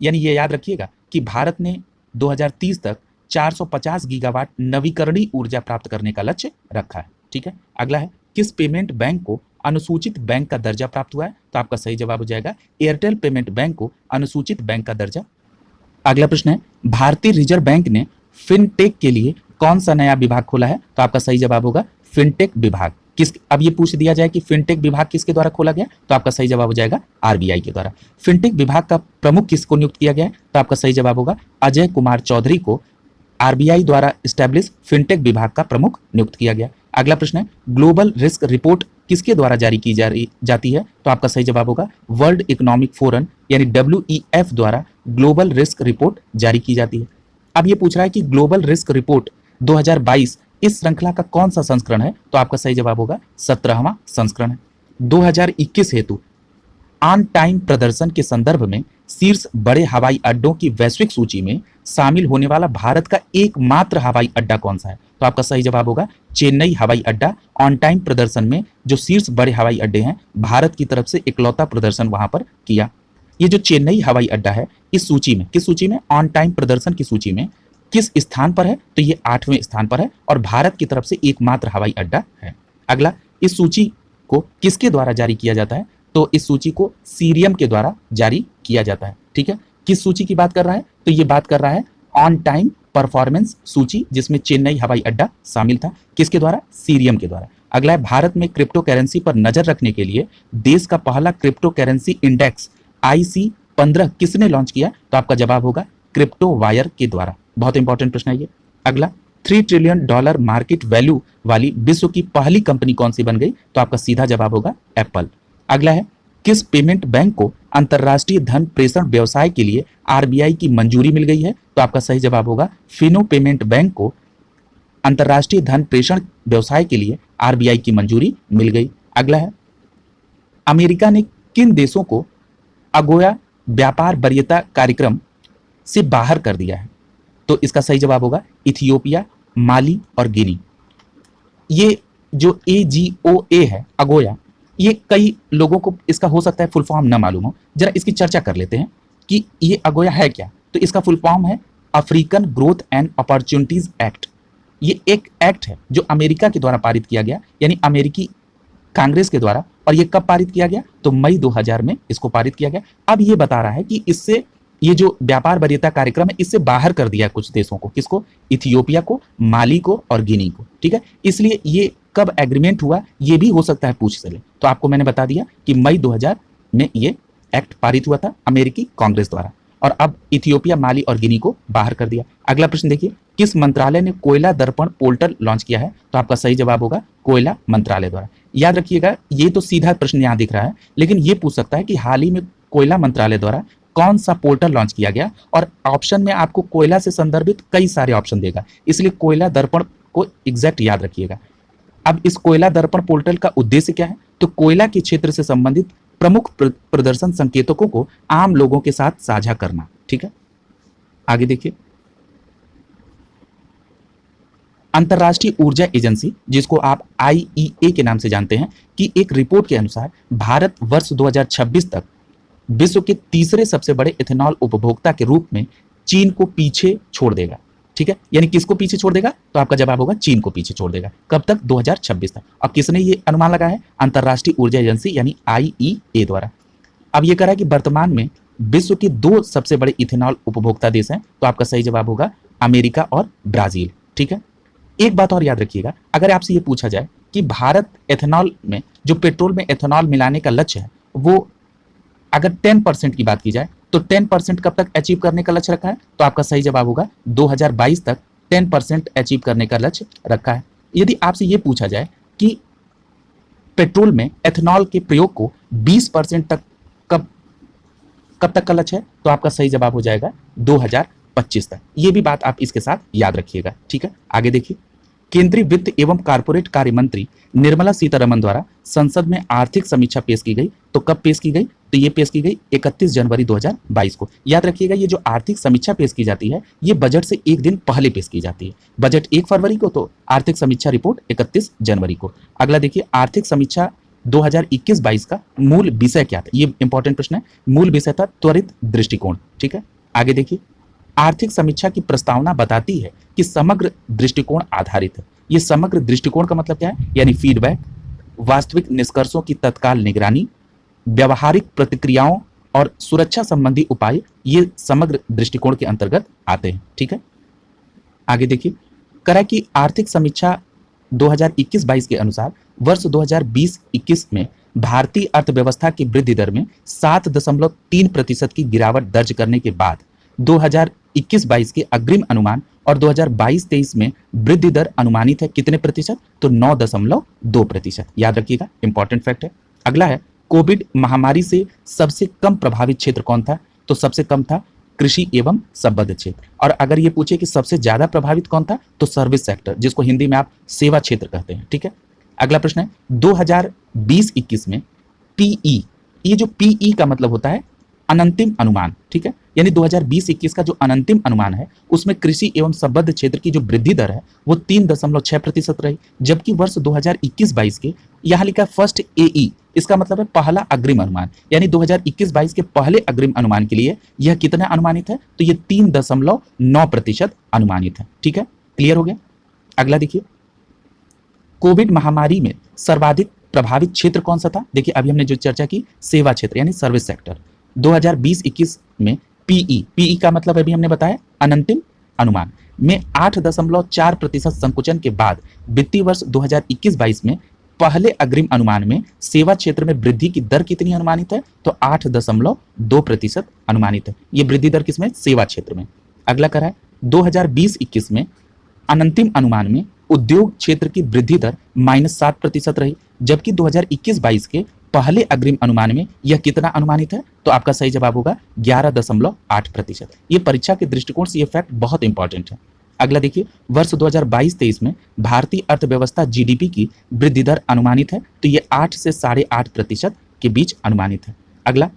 यानी ये याद रखिएगा कि भारत ने 2030 तक 450 गीगावाट नवीकरणीय ऊर्जा प्राप्त करने का लक्ष्य रखा है। ठीक है, अगला है, किस पेमेंट बैंक को अनुसूचित बैंक का दर्जा प्राप्त हुआ है? तो आपका सही जवाब हो जाएगा एयरटेल पेमेंट बैंक को अनुसूचित बैंक का दर्जा। अगला प्रश्न है, भारतीय रिजर्व बैंक ने फिनटेक के लिए कौन सा नया विभाग खोला है? तो आपका सही जवाब होगा फिनटेक विभाग। अब ये पूछ दिया जाए कि फिनटेक विभाग किसके द्वारा खोला गया, तो आपका सही जवाब हो जाएगा RBI के द्वारा। फिनटेक विभाग का प्रमुख किसको नियुक्त किया गया है? तो आपका सही जवाब होगा अजय कुमार चौधरी को RBI द्वारा स्टैब्लिश फिनटेक विभाग का प्रमुख नियुक्त किया गया। अगला प्रश्न है, ग्लोबल रिस्क रिपोर्ट किसके द्वारा जारी की जाती है? तो आपका सही जवाब होगा वर्ल्ड इकोनॉमिक फोरम यानी WEF द्वारा ग्लोबल रिस्क रिपोर्ट जारी की जाती है। अब ये पूछ रहा है कि ग्लोबल रिस्क रिपोर्ट 2022 इस श्रृंखला का कौन सा संस्करण है? तो आपका सही जवाब होगा 17वां संस्करण है। 2021 हेतु ऑन टाइम प्रदर्शन के संदर्भ में शीर्ष बड़े हवाई अड्डों की वैश्विक सूची में शामिल होने वाला भारत का एकमात्र हवाई अड्डा कौन सा है? तो आपका सही जवाब होगा चेन्नई हवाई अड्डा। ऑन टाइम प्रदर्शन में जो शीर्ष बड़े हवाई अड्डे हैं, भारत की तरफ से इकलौता प्रदर्शन वहां पर किया। ये जो चेन्नई हवाई अड्डा है, इस सूची में, किस सूची में? ऑन टाइम प्रदर्शन की सूची में किस स्थान पर है? तो ये 8वें स्थान पर है और भारत की तरफ से एकमात्र हवाई अड्डा है। अगला, इस सूची को किसके द्वारा जारी किया जाता है? तो इस सूची को सीरियम के द्वारा जारी किया जाता है। ठीक है, किस सूची की बात कर रहा है? तो ये बात कर रहा है ऑन टाइम परफॉर्मेंस सूची, जिसमें चेन्नई हवाई अड्डा शामिल था। किसके द्वारा? सीरियम के द्वारा। अगला है, भारत में क्रिप्टो करेंसी पर नजर रखने के लिए देश का पहला क्रिप्टो करेंसी इंडेक्स IC15 किसने लॉन्च किया? तो आपका जवाब होगा क्रिप्टो वायर के द्वारा। बहुत इंपॉर्टेंट प्रश्न है ये। अगला, $3 ट्रिलियन मार्केट वैल्यू वाली विश्व की पहली कंपनी कौन सी बन गई? तो आपका सीधा जवाब होगा एप्पल। अगला है, किस पेमेंट बैंक को अंतरराष्ट्रीय धन प्रेषण व्यवसाय के लिए RBI की मंजूरी मिल गई है? तो आपका सही जवाब होगा फिनो पेमेंट बैंक को अंतरराष्ट्रीय धन प्रेषण व्यवसाय के लिए RBI की मंजूरी मिल गई। अगला है, अमेरिका ने किन देशों को अगोया व्यापार वरीयता कार्यक्रम से बाहर कर दिया है? तो इसका सही जवाब होगा इथियोपिया, माली और गिनी। ये जो AGOA है, अगोया, ये कई लोगों को इसका हो सकता है फुल फॉर्म ना मालूम हो। जरा इसकी चर्चा कर लेते हैं कि ये अगोया है क्या। तो इसका फुल फॉर्म है African growth and opportunities act. ये एक एक्ट है जो अमेरिका के द्वारा पारित किया गया, यानी अमेरिकी कांग्रेस के द्वारा। और ये कब पारित किया गया? तो मई 2000 में इसको पारित किया गया। अब ये बता रहा है कि इससे ये जो व्यापार वरीयता कार्यक्रम है, इससे बाहर कर दिया कुछ देशों को। किसको? इथियोपिया को, माली को और गिनी को। ठीक है, इसलिए ये कब एग्रीमेंट हुआ, ये भी हो सकता है पूछ चले। तो आपको मैंने बता दिया कि मई 2000 में ये एक्ट पारित हुआ था अमेरिकी कांग्रेस द्वारा, और अब इथियोपिया, माली और गिनी को बाहर कर दिया। अगला प्रश्न देखिए, किस मंत्रालय ने कोयला दर्पण पोर्टल लॉन्च किया है? तो आपका सही जवाब होगा कोयला मंत्रालय द्वारा। याद रखिएगा, ये तो सीधा प्रश्न यहाँ दिख रहा है, लेकिन ये पूछ सकता है कि हाल ही में कोयला मंत्रालय द्वारा कौन सा पोर्टल लॉन्च किया गया, और ऑप्शन में आपको कोयला से संदर्भित कई सारे ऑप्शन देगा, इसलिए कोयला दर्पण को एग्जैक्ट याद रखिएगा। अब इस कोयला दर्पण पोर्टल का उद्देश्य क्या है? तो कोयला के क्षेत्र से संबंधित प्रमुख प्रदर्शन संकेतकों को आम लोगों के साथ साझा करना। ठीक है, आगे देखिए, अंतर्राष्ट्रीय ऊर्जा एजेंसी, जिसको आप IEA के नाम से जानते हैं, की एक रिपोर्ट के अनुसार भारत वर्ष 2026 तक विश्व के तीसरे सबसे बड़े इथेनॉल उपभोक्ता के रूप में चीन को पीछे छोड़ देगा। ठीक है, यानी किसको पीछे छोड़ देगा? तो आपका जवाब होगा चीन को पीछे छोड़ देगा। कब तक? 2026 तक। और किसने ये अनुमान लगाया है? अंतर्राष्ट्रीय ऊर्जा एजेंसी यानी IEA द्वारा। अब ये कह रहा है कि वर्तमान में विश्व के 2 सबसे बड़े इथेनॉल उपभोक्ता देश हैं, तो आपका सही जवाब होगा अमेरिका और ब्राजील। ठीक है, एक बात और याद रखिएगा, अगर आपसे ये पूछा जाए कि भारत एथेनॉल में, जो पेट्रोल में एथेनॉल मिलाने का लक्ष्य है, वो अगर 10% की बात की जाए तो 10% कब तक अचीव करने का लक्ष्य रखा है? तो आपका सही जवाब होगा 2022 तक 10% अचीव करने का लक्ष्य रखा है। यदि आपसे ये पूछा जाए कि पेट्रोल में एथेनॉल के प्रयोग को 20% तक कब तक का लक्ष्य है, तो आपका सही जवाब हो जाएगा 2025 तक। ये भी बात आप इसके साथ याद रखिएगा। ठीक है, आगे देखिए, केंद्रीय वित्त एवं कारपोरेट कार्य मंत्री निर्मला सीतारमण द्वारा संसद में आर्थिक समीक्षा पेश की गई। तो कब पेश की गई? तो ये पेश की गई 31 जनवरी 2022 को। याद रखिएगा, ये जो आर्थिक समीक्षा पेश की जाती है, ये बजट से एक दिन पहले पेश की जाती है। बजट 1 फरवरी को, तो आर्थिक समीक्षा रिपोर्ट 31 जनवरी को। अगला देखिए, आर्थिक समीक्षा 2021-22 का मूल विषय क्या था? ये इंपॉर्टेंट प्रश्न है। मूल विषय था त्वरित दृष्टिकोण। ठीक है, आगे देखिए, आर्थिक समीक्षा की प्रस्तावना बताती है कि समग्र दृष्टिकोण आधारित है। ये समग्र दृष्टिकोण का मतलब क्या है? यानी फीडबैक, वास्तविक निष्कर्षों की तत्काल निगरानी, व्यवहारिक प्रतिक्रियाओं और सुरक्षा संबंधी उपाय, ये समग्र दृष्टिकोण के अंतर्गत आते हैं। ठीक है, आगे देखिए, करा कि आर्थिक समीक्षा 2021-22 के अनुसार वर्ष 2020-21 में भारतीय अर्थव्यवस्था की वृद्धि दर में 7.3% की गिरावट दर्ज करने के बाद 2021-22 के अग्रिम अनुमान और 2022-23 में वृद्धि दर अनुमानित है कितने प्रतिशत? तो 9.2%। याद रखिएगा, इंपॉर्टेंट फैक्ट है। अगला है, कोविड महामारी से सबसे कम प्रभावित क्षेत्र कौन था? तो सबसे कम था कृषि एवं संबद्ध क्षेत्र। और अगर ये पूछे कि सबसे ज्यादा प्रभावित कौन था, तो सर्विस सेक्टर, जिसको हिंदी में आप सेवा क्षेत्र कहते हैं। ठीक है, अगला प्रश्न है 2020-21 में पीई, ये जो पीई का मतलब होता है अनंतिम अनुमान, ठीक है, यानी 2020-21 का जो अनंतिम अनुमान है उसमें कृषि एवं संबद्ध क्षेत्र की जो वृद्धि दर है वो 3.6% रही, जबकि वर्ष 2021-22 के यहाँ लिखा फर्स्ट एई, इसका मतलब है पहला अग्रिम अनुमान, यानी 2021-22 के पहले अग्रिम अनुमान के लिए यह कितना अनुमानित है, तो ये 3.9% अनुमानित है। ठीक है, क्लियर हो गया। अगला देखिए, कोविड महामारी में सर्वाधिक प्रभावित क्षेत्र कौन सा था। देखिए अभी हमने जो चर्चा की सेवा क्षेत्र यानी सर्विस सेक्टर, 2020-21 में पीई का मतलब अभी हमने बताया अनंतिम अनुमान में 8.4% संकुचन के बाद वित्तीय वर्ष 2021-22 में पहले अग्रिम अनुमान में सेवा क्षेत्र में वृद्धि की दर कितनी अनुमानित है, तो 8.2% अनुमानित है। ये वृद्धि दर किसमें, सेवा क्षेत्र में। अगला करा है 2020-21 में अनंतिम अनुमान में उद्योग क्षेत्र की वृद्धि दर -7% रही, जबकि 2021-22 के पहले अग्रिम अनुमान में यह कितना अनुमानित है, तो आपका सही जवाब होगा 11.8%। ये परीक्षा के दृष्टिकोण से ये फैक्ट बहुत इंपॉर्टेंट है। अगला देखिए, वर्ष 2022-23 में भारतीय अर्थव्यवस्था जीडीपी की वृद्धि दर अनुमानित है, तो ये 8 से 8.5% के बीच अनुमानित है। अगला,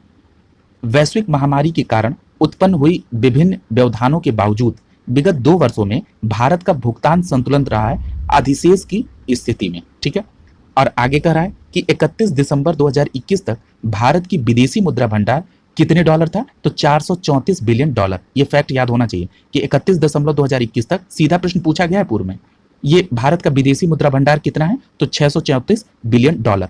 वैश्विक महामारी के कारण उत्पन्न हुई विभिन्न व्यवधानों के बावजूद विगत 2 वर्षों में भारत का भुगतान संतुलन रहा है अधिशेष की स्थिति में। ठीक है, और आगे कह रहा है कि 31 दिसंबर 2021 तक भारत की विदेशी मुद्रा भंडार कितने डॉलर था, तो 434 बिलियन डॉलर। ये फैक्ट याद होना चाहिए कि 31 दिसंबर 2021 तक सीधा प्रश्न पूछा गया है पूर्व में, ये भारत का विदेशी मुद्रा भंडार कितना है, तो 634 बिलियन डॉलर,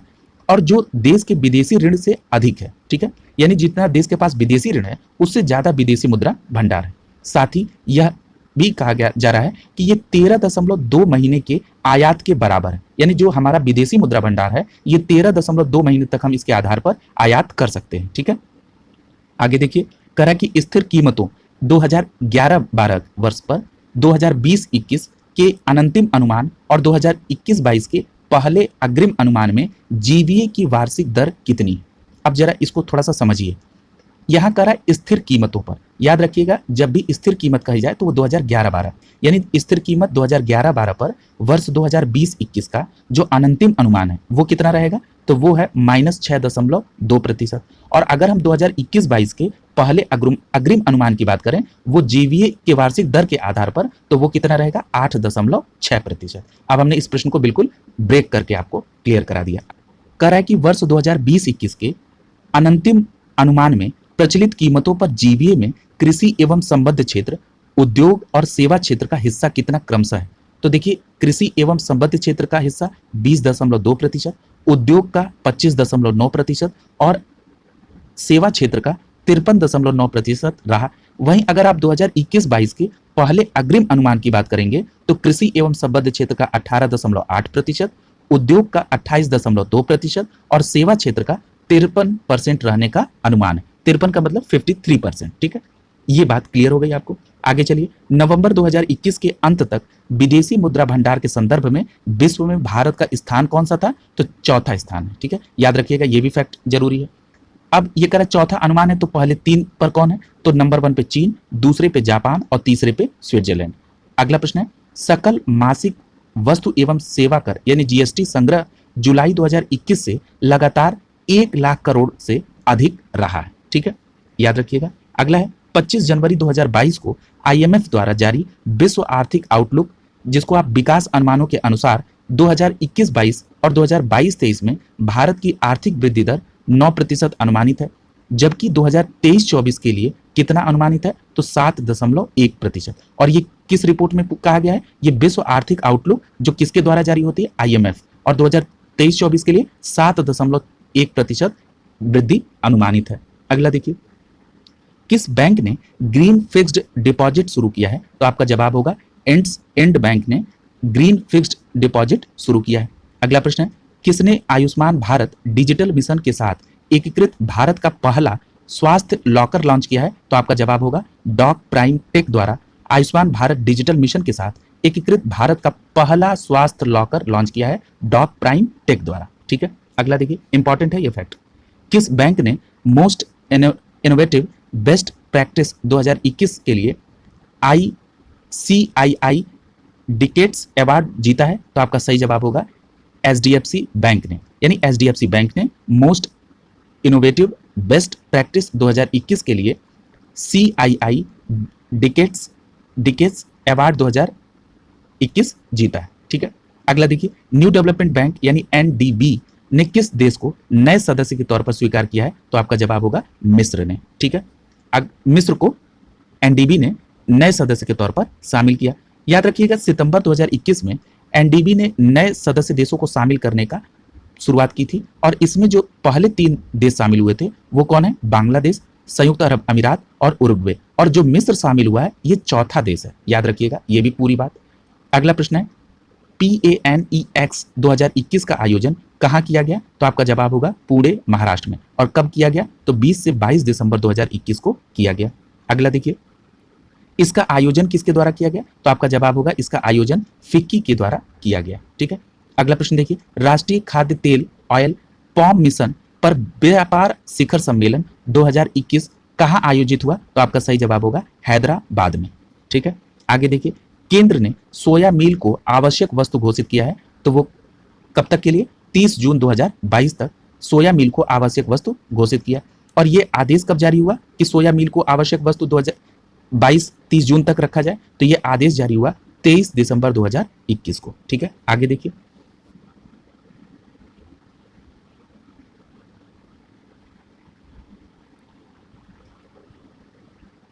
और जो देश के विदेशी ऋण से अधिक है। ठीक है, यानी जितना देश के पास विदेशी ऋण है उससे ज्यादा विदेशी मुद्रा भंडार है। साथ ही यह भी कहा गया जा रहा है कि ये 13.2 महीने के आयात के बराबर है, यानी जो हमारा विदेशी मुद्रा भंडार है ये 13.2 महीने तक हम इसके आधार पर आयात कर सकते हैं। ठीक है, आगे देखिए, करा कि स्थिर कीमतों 2011-12 वर्ष पर 2020-21 के अनंतिम अनुमान और 2021-22 के पहले अग्रिम अनुमान में जीवीए की वार्षिक दर कितनी है। अब जरा इसको थोड़ा सा समझिए, यहां करा स्थिर कीमतों पर, याद रखिएगा जब भी स्थिर कीमत कही जाए तो वो 2011-12, यानी स्थिर कीमत 2011-12 पर वर्ष 2020-21 का जो अनंतिम अनुमान है वो कितना रहेगा, तो वो है -6.2%। और अगर हम 2021-22 के पहले अग्रिम अनुमान की बात करें वो जीवीए के वार्षिक दर के आधार पर, तो वो कितना रहेगा 8.6%। अब हमने इस प्रश्न को बिल्कुल ब्रेक करके आपको क्लियर करा दिया। कह रहा है कि वर्ष 2020-21 के अनंतिम अनुमान में प्रचलित कीमतों पर जीवीए में कृषि एवं संबद्ध क्षेत्र, उद्योग और सेवा क्षेत्र का हिस्सा कितना क्रमशः है। तो देखिए, कृषि एवं संबद्ध क्षेत्र का हिस्सा 20.2%, उद्योग का 25.9% और सेवा क्षेत्र का 53.9% रहा। वहीं अगर आप 2021-22 के पहले अग्रिम अनुमान की बात करेंगे तो कृषि एवं संबद्ध क्षेत्र का 18.8%, उद्योग का 28.2% और सेवा क्षेत्र का 53% रहने का अनुमान है। 53 का मतलब 53%। ठीक है, ये बात क्लियर हो गई आपको। आगे चलिए, नवंबर 2021 के अंत तक विदेशी मुद्रा भंडार के संदर्भ में विश्व में भारत का स्थान कौन सा था, तो चौथा स्थान है। ठीक है, याद रखिएगा ये भी फैक्ट जरूरी है। अब ये कह रहा चौथा अनुमान है तो पहले 3 पर कौन है, तो नंबर 1 पे चीन, दूसरे पे जापान और तीसरे पे स्विट्जरलैंड। अगला प्रश्न है, सकल मासिक वस्तु एवं सेवा कर यानी जीएसटी संग्रह जुलाई 2021 से लगातार 1 लाख करोड़ से अधिक रहा है। ठीक है, याद रखिएगा। अगला है 25 जनवरी 2022 को आईएमएफ द्वारा जारी विश्व आर्थिक आउटलुक, जिसको आप विकास अनुमानों के अनुसार 2021-22 और 2022-23 में भारत की आर्थिक वृद्धि दर 9% अनुमानित है, जबकि 2023-24 के लिए कितना अनुमानित है, तो 7.1%। और ये किस रिपोर्ट में कहा गया है, ये विश्व आर्थिक आउटलुक जो किसके द्वारा जारी होती है, आईएमएफ, और 2023-24 के लिए 7.1% वृद्धि अनुमानित है। अगला देखिए, किस बैंक ने ग्रीन फिक्स्ड डिपॉजिट शुरू किया है, तो आपका जवाब होगा एंड बैंक ने ग्रीन फिक्स्ड डिपॉजिट शुरू किया है। अगला प्रश्न है, किसने आयुष्मान भारत डिजिटल मिशन के साथ एकीकृत भारत का पहला स्वास्थ्य लॉकर लॉन्च किया है, तो आपका जवाब होगा डॉक प्राइम टेक द्वारा आयुष्मान भारत डिजिटल मिशन के साथ एकीकृत भारत का पहला स्वास्थ्य लॉकर लॉन्च किया है डॉक प्राइम टेक द्वारा। ठीक है, अगला देखिए, इंपॉर्टेंट है ये फैक्ट, किस बैंक ने मोस्ट इनोवेटिव बेस्ट प्रैक्टिस 2021 के लिए ICII डिकेट्स अवार्ड जीता है, तो आपका सही जवाब होगा एचडीएफसी बैंक ने, यानी एचडीएफसी बैंक ने मोस्ट इनोवेटिव बेस्ट प्रैक्टिस 2021 के लिए CII डिकेट्स अवार्ड 2021 जीता है। ठीक है, अगला देखिए, न्यू डेवलपमेंट बैंक यानी NDB ने किस देश को नए सदस्य के तौर पर स्वीकार किया है? तो आपका जवाब होगा मिस्र ने। ठीक है, मिस्र को NDB ने नए सदस्य के तौर पर शामिल किया। याद रखिएगा, सितंबर 2021 में NDB ने नए सदस्य देशों को शामिल करने का शुरुआत की थी, और इसमें जो पहले 3 देश शामिल हुए थे वो कौन है? बांग्लादेश, संयुक्त अरब अमीरात और उरुग्वे, और जो मिस्र शामिल हुआ है ये चौथा देश है। याद रखिएगा ये भी पूरी बात। अगला प्रश्न है, PANEX 2021 का आयोजन कहाँ किया गया? तो आपका जवाब होगा पुणे, महाराष्ट्र में। और कब किया गया? तो 20 से 22 दिसंबर 2021 को किया गया। अगला देखिए, इसका आयोजन किसके द्वारा किया गया? तो आपका जवाब होगा इसका आयोजन फिक्की के द्वारा किया गया। ठीक है, अगला प्रश्न देखिए, राष्ट्रीय खाद्य तेल ऑयल पॉम मिशन पर व्यापार शिखर सम्मेलन 2021 कहाँ आयोजित हुआ? तो आपका सही जवाब होगा हैदराबाद में। ठीक है, आगे देखिए, केंद्र ने सोया मील को आवश्यक वस्तु घोषित किया है, तो वो कब तक के लिए? 30 जून 2022 तक सोया मील को आवश्यक वस्तु घोषित किया। और ये आदेश कब जारी हुआ कि सोया मील को आवश्यक वस्तु 2022 30 जून तक रखा जाए? तो ये आदेश जारी हुआ 23 दिसंबर 2021 को। ठीक है, आगे देखिए,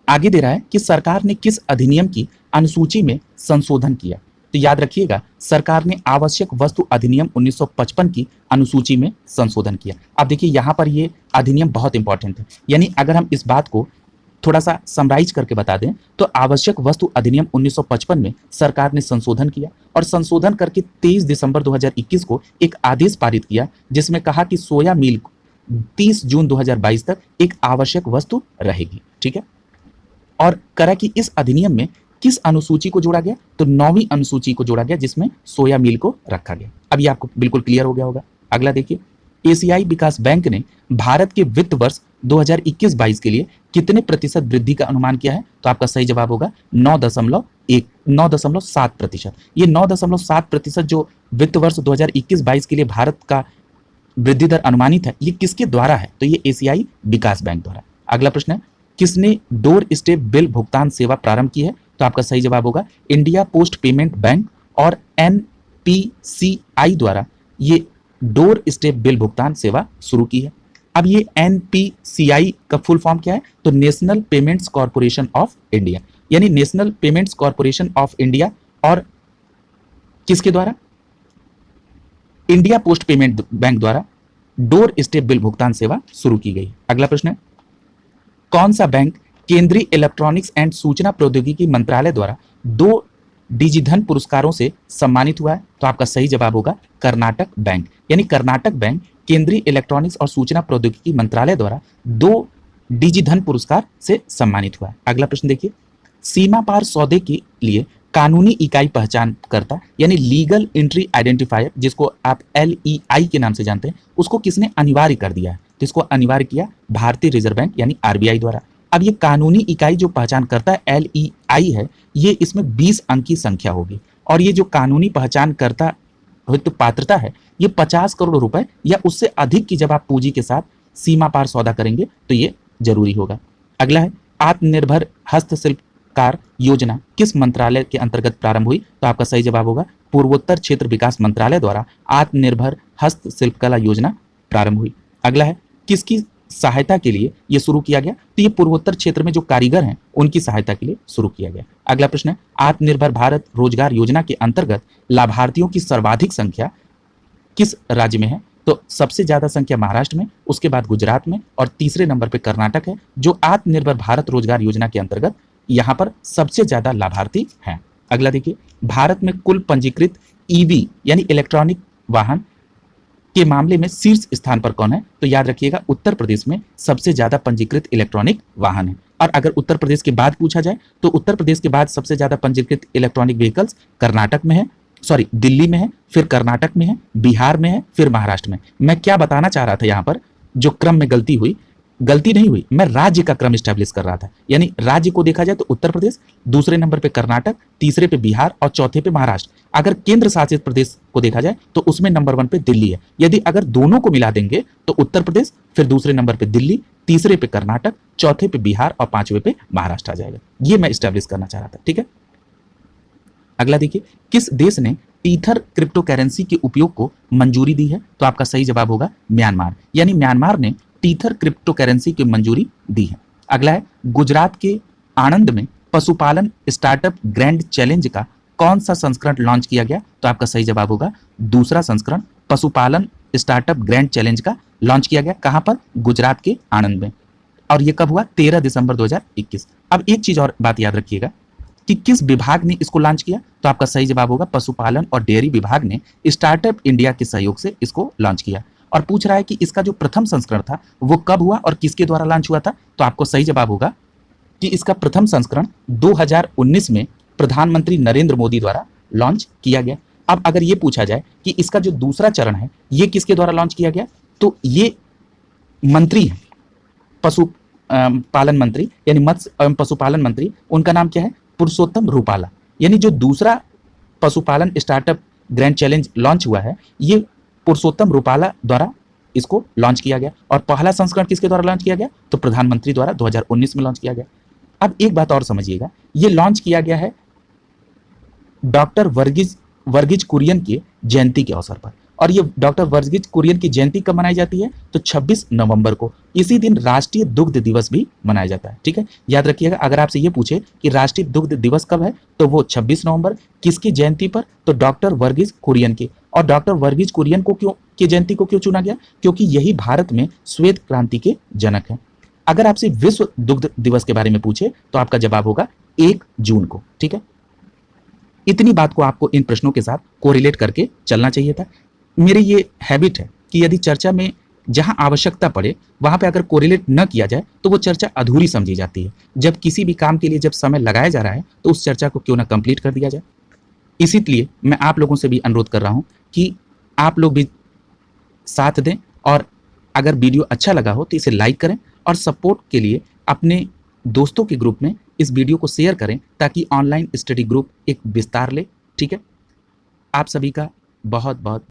आगे दे रहा है कि सरकार ने किस अधिनियम की अनुसूची में संशोधन किया? तो याद रखिएगा, सरकार ने आवश्यक वस्तु अधिनियम 1955 की अनुसूची में संशोधन किया। अब देखिए यहाँ पर ये अधिनियम बहुत इंपॉर्टेंट है, यानी अगर हम इस बात को थोड़ा सा समराइज करके बता दें तो आवश्यक वस्तु अधिनियम 1955 में सरकार ने संशोधन किया, और संशोधन करके 23 दिसंबर 2021 को एक आदेश पारित किया जिसमें कहा कि सोया मील 30 जून 2022 तक एक आवश्यक वस्तु रहेगी। ठीक है, और करा कि इस अधिनियम में किस अनुसूची को जोड़ा गया? तो 9वीं अनुसूची को जोड़ा गया जिसमें सोया मील को रखा गया। अब ये आपको बिल्कुल क्लियर हो गया होगा। अगला देखिए, एशियाई विकास बैंक ने भारत के वित्त वर्ष 2021-22 के लिए कितने प्रतिशत वृद्धि का अनुमान किया है? तो आपका सही जवाब होगा 9.7%। ये 9.7% जो वित्त वर्ष 2021-22 के लिए भारत का वृद्धि दर अनुमानित है, ये किसके द्वारा है? तो ये एशियाई विकास बैंक द्वारा। अगला प्रश्न है, किसने डोर स्टेप बिल भुगतान सेवा प्रारंभ की है? तो आपका सही जवाब होगा इंडिया पोस्ट पेमेंट बैंक और NPCI द्वारा ये डोर स्टेप बिल भुगतान सेवा शुरू की है। अब ये NPCI का फुल फॉर्म क्या है? तो National Payments Corporation of India, यानी National Payments Corporation of India, और किसके द्वारा? इंडिया पोस्ट पेमेंट बैंक द्वारा डोर स्टेप बिल भुगतान सेवा शुरू की गई। अगला प्रश्न है, कौन सा बैंक केंद्रीय इलेक्ट्रॉनिक्स एंड सूचना प्रौद्योगिकी मंत्रालय द्वारा 2 डिजिधन पुरस्कारों से सम्मानित हुआ है? तो आपका सही जवाब होगा कर्नाटक बैंक, यानी कर्नाटक बैंक केंद्रीय इलेक्ट्रॉनिक्स और सूचना प्रौद्योगिकी मंत्रालय द्वारा 2 डिजिधन पुरस्कार से सम्मानित हुआ है। अगला प्रश्न देखिए, सीमा पार सौदे के लिए कानूनी इकाई पहचानकर्ता यानी लीगल एंट्री आइडेंटिफायर, जिसको आप LEI के नाम से जानते हैं, उसको किसने अनिवार्य कर दिया है? तो इसको अनिवार्य किया भारतीय रिजर्व बैंक यानी RBI द्वारा। अब ये कानूनी इकाई जो पहचान करता है LEI है, ये इसमें 20 अंक की संख्या होगी, और ये जो कानूनी पहचान करता हेतु पात्रता है ये 50 करोड़ रुपए या उससे अधिक की जब आप पूंजी के साथ सीमा पार सौदा करेंगे तो ये जरूरी होगा। अगला है, आत्मनिर्भर हस्तशिल्पकार योजना किस मंत्रालय के अंतर्गत प्रारंभ हुई? तो आपका सही जवाब होगा पूर्वोत्तर क्षेत्र विकास मंत्रालय द्वारा आत्मनिर्भर हस्तशिल्पकला योजना प्रारंभ हुई। अगला है, किसकी सहायता के लिए यह शुरू किया गया? तो ये पूर्वोत्तर क्षेत्र में जो कारीगर हैं उनकी सहायता के लिए शुरू किया गया। अगला प्रश्न है, आत्मनिर्भर भारत रोजगार योजना के अंतर्गत लाभार्थियों की सर्वाधिक संख्या किस राज्य में है? तो सबसे ज्यादा संख्या महाराष्ट्र में, उसके बाद गुजरात में, और तीसरे नंबर पे कर्नाटक है, जो आत्मनिर्भर भारत रोजगार योजना के अंतर्गत यहाँ पर सबसे ज्यादा लाभार्थी हैं। अगला देखिए, भारत में कुल पंजीकृत EV यानी इलेक्ट्रॉनिक वाहन के मामले में शीर्ष स्थान पर कौन है? तो याद रखिएगा उत्तर प्रदेश में सबसे ज्यादा पंजीकृत इलेक्ट्रॉनिक वाहन है। और अगर उत्तर प्रदेश के बाद पूछा जाए तो उत्तर प्रदेश के बाद सबसे ज्यादा पंजीकृत इलेक्ट्रॉनिक व्हीकल्स कर्नाटक में है, दिल्ली में है, फिर कर्नाटक में है, बिहार में है, फिर महाराष्ट्र में। मैं क्या बताना चाह रहा था यहाँ पर, जो क्रम में गलती हुई, गलती नहीं हुई, मैं राज्य का क्रम स्टैब्लिश कर रहा था। यानी राज्य को देखा जाए तो उत्तर प्रदेश, दूसरे नंबर पे कर्नाटक, तीसरे पे बिहार और चौथे पे महाराष्ट्र। अगर केंद्र शासित प्रदेश को देखा जाए तो उसमें नंबर 1 पे दिल्ली है। यदि अगर दोनों को मिला देंगे तो उत्तर प्रदेश, फिर दूसरे नंबर पे दिल्ली, तीसरे पे कर्नाटक, चौथे पे बिहार और पांचवे पे महाराष्ट्र आ जाएगा। ये मैं स्टैब्लिश करना चाह रहा था, ठीक है। अगला देखिए, किस देश ने टीथर क्रिप्टो करेंसी के उपयोग को मंजूरी दी है? तो आपका सही जवाब होगा म्यांमार। यानी म्यांमार ने टीथर क्रिप्टो करेंसी की मंजूरी दी है। अगला है, गुजरात के आणंद में पशुपालन स्टार्टअप ग्रैंड चैलेंज का कौन सा संस्करण लॉन्च किया गया? तो आपका सही जवाब होगा दूसरा संस्करण पशुपालन स्टार्टअप ग्रैंड चैलेंज का लॉन्च किया गया। कहां पर? गुजरात के आणंद में। और यह कब हुआ? 13 दिसंबर 2021। अब एक चीज और बात याद रखिएगा कि किस विभाग ने इसको लॉन्च किया? तो आपका सही जवाब होगा पशुपालन और डेयरी विभाग ने स्टार्टअप इंडिया के सहयोग से इसको लॉन्च किया। और पूछ रहा है कि इसका जो प्रथम संस्करण था वो कब हुआ और किसके द्वारा लॉन्च हुआ था? तो आपको सही जवाब होगा कि इसका प्रथम संस्करण 2019 में प्रधानमंत्री नरेंद्र मोदी द्वारा लॉन्च किया गया। अब अगर ये पूछा जाए कि इसका जो दूसरा चरण है ये किसके द्वारा लॉन्च किया गया, तो ये मंत्री है, पशु पालन मंत्री यानी मत्स्य एवं पशुपालन मंत्री, उनका नाम क्या है? पुरुषोत्तम रूपाला। यानी जो दूसरा पशुपालन स्टार्टअप ग्रैंड चैलेंज लॉन्च हुआ है ये पुरुषोत्तम रूपाला द्वारा इसको लॉन्च किया गया। और पहला संस्करण किसके द्वारा लॉन्च किया गया? तो प्रधानमंत्री द्वारा 2019 में लॉन्च किया गया। अब एक बात और समझिएगा, ये लॉन्च किया गया है डॉक्टर वर्गीज कुरियन की जयंती के अवसर पर। और ये डॉक्टर वर्गीज कुरियन की जयंती कब मनाई जाती है? तो 26 नवंबर को। इसी दिन राष्ट्रीय दुग्ध दिवस भी मनाया जाता है, ठीक है। याद रखिएगा, अगर आपसे ये पूछे कि राष्ट्रीय दुग्ध दिवस कब है तो वो 26 नवंबर। किसकी जयंती पर? तो डॉक्टर वर्गीज कुरियन की। और डॉक्टर वर्गीज कुरियन को की जयंती को क्यों चुना गया? क्योंकि यही भारत में श्वेत क्रांति के जनक हैं। अगर आपसे विश्व दुग्ध दिवस के बारे में पूछे तो आपका जवाब होगा 1 जून को, ठीक है। इतनी बात को आपको इन प्रश्नों के साथ कोरिलेट करके चलना चाहिए था। मेरी ये हैबिट है कि यदि चर्चा में जहां आवश्यकता पड़े वहां पे अगर कोरिलेट न किया जाए तो वो चर्चा अधूरी समझी जाती है। जब किसी भी काम के लिए जब समय लगाया जा रहा है तो उस चर्चा को क्यों ना कंप्लीट कर दिया जाए। इसीलिए मैं आप लोगों से भी अनुरोध कर रहा हूं कि आप लोग भी साथ दें, और अगर वीडियो अच्छा लगा हो तो इसे लाइक करें और सपोर्ट के लिए अपने दोस्तों के ग्रुप में इस वीडियो को शेयर करें ताकि ऑनलाइन स्टडी ग्रुप एक विस्तार ले, ठीक है। आप सभी का बहुत बहुत